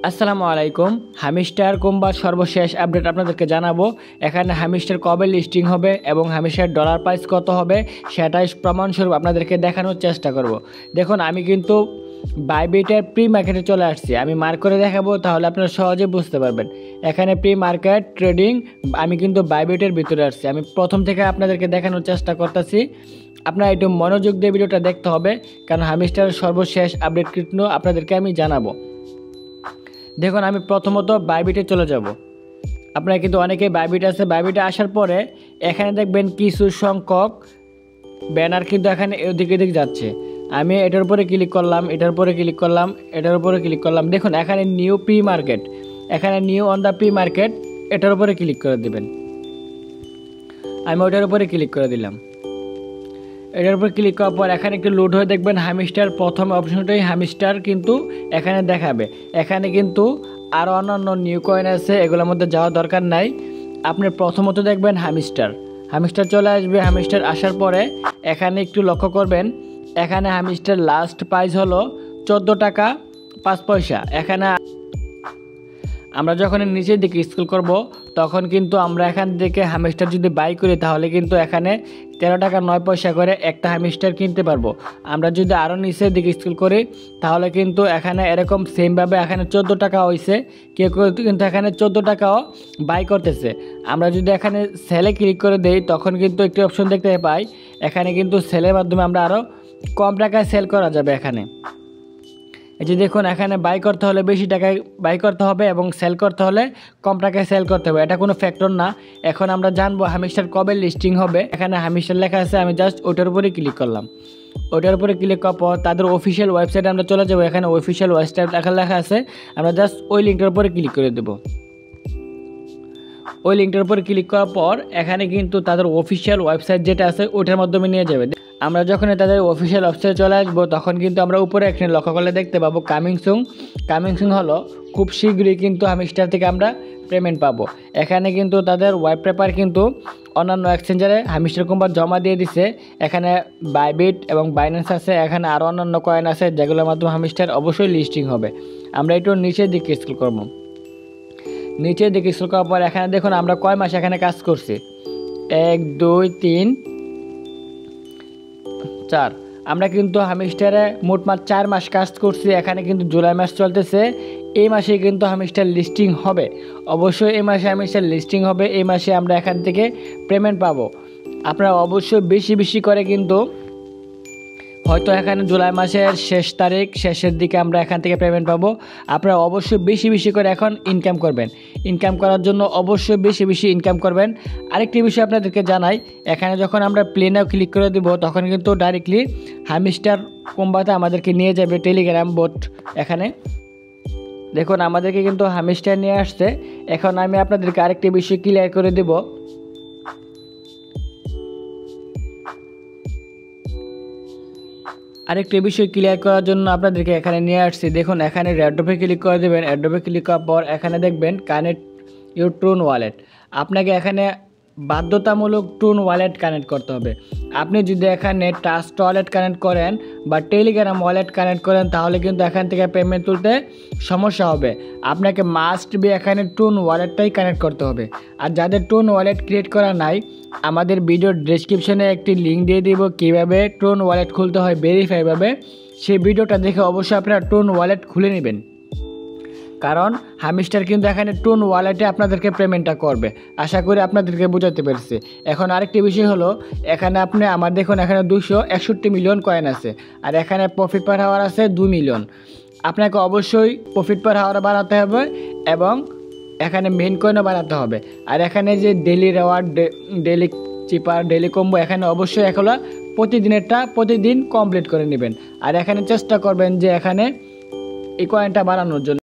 আসসালামু আলাইকুম। হামিস্টার কোম্বার সর্বশেষ আপডেট আপনাদেরকে জানাবো। এখানে হামিস্টার কবে লিস্টিং হবে এবং হামিস্টার ডলার প্রাইস কত হবে সেটাই প্রমাণস্বরূপ আপনাদেরকে দেখানোর চেষ্টা করব। দেখুন, আমি কিন্তু বাইবিটের প্রি মার্কেটে চলে আসছি। আমি মার্ক করে দেখাবো, তাহলে আপনারা সহজে বুঝতে পারবেন। এখানে প্রি মার্কেট ট্রেডিং, আমি কিন্তু বাইবিটের ভিতরে আসছি। আমি প্রথম থেকে আপনাদেরকে দেখানোর চেষ্টা করতেছি। আপনারা একটু মনোযোগ দিয়ে ভিডিওটা দেখতে হবে, কারণ হামিস্টারের সর্বশেষ আপডেট কিন্তু আপনাদেরকে আমি জানাবো। দেখুন, আমি প্রথমত বাইবিটে চলে যাব। আপনারা কিন্তু অনেকেই বাইবিট আছে। বাইবিটে আসার পরে এখানে দেখবেন কিছু সংখ্যক ব্যানার কিন্তু এখানে এদিক এদিক যাচ্ছে। আমি এটার উপরে ক্লিক করলাম, এটার উপরে ক্লিক করলাম, এটার উপরে ক্লিক করলাম। দেখুন, এখানে নিউ প্রি মার্কেট, এখানে new on the pre market, এটার উপরে ক্লিক করে দেবেন। আমি ওটার উপরে ক্লিক করে দিলাম। এটার উপর ক্লিক করার পর এখানে একটু লোড হয়ে দেখবেন হামিস্টার, প্রথম অপশনটাই হামিস্টার কিন্তু এখানে দেখাবে। এখানে কিন্তু আরও অন্যান্য নিউ কয়েন আছে, এগুলোর মধ্যে যাওয়ার দরকার নাই। আপনি প্রথমত দেখবেন হামিস্টার, হামিস্টার চলে আসবে। হামিস্টার আসার পরে এখানে একটু লক্ষ্য করবেন, এখানে হামিস্টার লাস্ট প্রাইস হলো 14 টাকা 5 পয়সা। এখানে আমরা যখন নিচের দিকে স্ক্রল করব তখন কিন্তু আমরা এখান থেকে হামিস্টার যদি বাই করি তাহলে কিন্তু এখানে 13 টাকা 9 পয়সা করে একটা হামিস্টার কিনতে পারবো। আমরা যদি আরও নিচের দিকে স্ক্রল করি তাহলে কিন্তু এখানে এরকম সেমভাবে এখানে 14 টাকা হয়েছে, কেউ কিন্তু এখানে 14 টাকাও বাই করতেছে। আমরা যদি এখানে সেলে ক্লিক করে দেই তখন কিন্তু একটি অপশন দেখতে পাই, এখানে কিন্তু সেলের মাধ্যমে আমরা আরও কম টাকায় সেল করা যাবে। এখানে এই যে দেখুন, এখানে বাই করতে হলে বেশি টাকায় বাই করতে হবে এবং সেল করতে হলে কম টাকায় সেল করতে হবে। এটা কোনো ফ্যাক্টর না। এখন আমরা জানবো হামিস্টার কবে লিস্টিং হবে। এখানে হামিস্টার লেখা আছে, আমি জাস্ট ওটার উপরে ক্লিক করলাম। ওটার উপরে ক্লিক করার পর তাদের অফিসিয়াল ওয়েবসাইটে আমরা চলে যাবো। এখানে অফিসিয়াল ওয়েবসাইট লেখা আছে, আমরা জাস্ট ওই লিঙ্কটার উপরে ক্লিক করে দেবো। ওই লিঙ্কটার উপরে ক্লিক করার পর এখানে কিন্তু তাদের অফিসিয়াল ওয়েবসাইট যেটা আছে ওটার মাধ্যমে নিয়ে যাবে। আমরা যখন তাদের অফিসিয়াল ওয়েবসাইটে চলে আসবো তখন কিন্তু আমরা উপরে এখানে লক্ষ্য করলে দেখতে পাবো কামিং সুন। কামিং সুন হলো খুব শীঘ্রই কিন্তু হামিস্টার থেকে আমরা পেমেন্ট পাবো। এখানে কিন্তু তাদের হোয়াইট পেপার কিন্তু অন্যান্য এক্সচেঞ্জারে হামিস্টার কোম্পানি জমা দিয়ে দিছে। এখানে বাইবিট এবং বাইন্যান্স আছে, এখানে আরও অন্যান্য কয়েন আছে যেগুলোর মাধ্যমে হামিস্টার অবশ্যই লিস্টিং হবে। আমরা একটু নিচের দিকে স্ক্রল করবো। নিচের দিকে স্ক্রল করার পর এখানে দেখুন আমরা কয় মাস এখানে কাজ করছি, 1 2 3 4। আমরা কিন্তু হামিস্টারে মোটমাট 4 মাস কাজ করছি। এখানে কিন্তু জুলাই মাস চলতেছে, এই মাসে কিন্তু হামিস্টার লিস্টিং হবে। অবশ্যই এই মাসে হামিস্টার লিস্টিং হবে, এই মাসে আমরা এখান থেকে পেমেন্ট পাবো। আপনারা অবশ্যই বেশি বেশি করে কিন্তু হয়তো এখানে জুলাই মাসের শেষ তারিখ শেষের দিকে আমরা এখান থেকে পেমেন্ট পাবো। আপনারা অবশ্যই বেশি বেশি করে এখন ইনকাম করবেন। ইনকাম করার জন্য অবশ্যই বেশি বেশি ইনকাম করবেন। আরেকটি বিষয় আপনাদেরকে জানাই, এখানে যখন আমরা প্লেনেও ক্লিক করে দেবো তখন কিন্তু ডাইরেক্টলি হামিস্টার কোম্পানিতে আমাদেরকে নিয়ে যাবে টেলিগ্রাম বোট। এখানে দেখুন আমাদেরকে কিন্তু হামিস্টার নিয়ে আসছে। এখন আমি আপনাদেরকে আরেকটি বিষয় ক্লিয়ার করে দেবো। আরেকটি বিষয় ক্লিয়ার করার জন্য আপনাদেরকে এখানে নিয়ে আসছি। দেখুন, এখানে অ্যাড্রপে ক্লিক করে দেবেন। অ্যাড্রপে ক্লিক করার পর এখানে দেখবেন কানেক্ট ইউর ট্রুন ওয়ালেট। আপনাকে এখানে বাধ্যতামূলক ট্রুন ওয়ালেট কানেক্ট করতে হবে। আপনি যদি এখানে ট্রাস্ট ওয়ালেট কানেক্ট করেন বা টেলিগ্রাম ওয়ালেট কানেক্ট করেন তাহলে কিন্তু এখান থেকে পেমেন্ট তুলতে সমস্যা হবে। আপনাকে মাস্ট বি এখানে ট্রুন ওয়ালেটটাই কানেক্ট করতে হবে। আর যাদের ট্রুন ওয়ালেট ক্রিয়েট করা নাই, আমাদের ভিডিওর ডেসক্রিপশনে একটি লিঙ্ক দিয়ে দিব কীভাবে ট্রুন ওয়ালেট খুলতে হয় ভেরিফাইভাবে। সেই ভিডিওটা দেখে অবশ্যই আপনারা ট্রুন ওয়ালেট খুলে নেবেন, কারণ হামিস্টার কিন্তু এখানে ট্রুন ওয়ালেটে আপনাদেরকে পেমেন্টটা করবে। আশা করি আপনাদেরকে বোঝাতে পেরেছি। এখন আরেকটি বিষয় হলো, এখানে আপনি আমার দেখুন এখানে 261 মিলিয়ন কয়েন আছে, আর এখানে প্রফিট পার হাওয়ার আছে 2 মিলিয়ন। আপনাকে অবশ্যই প্রফিট পার হাওয়ার বাড়াতে হবে এবং এখানে মেন কয়েনও বাড়াতে হবে। আর এখানে যে ডেলি রেওয়ার্ড, ডেলি চিপার, ডেলি কম্বো, এখানে অবশ্যই এগুলো প্রতিদিনেরটা প্রতিদিন কমপ্লিট করে নেবেন। আর এখানে চেষ্টা করবেন যে এখানে এই কয়েনটা বাড়ানোর জন্য।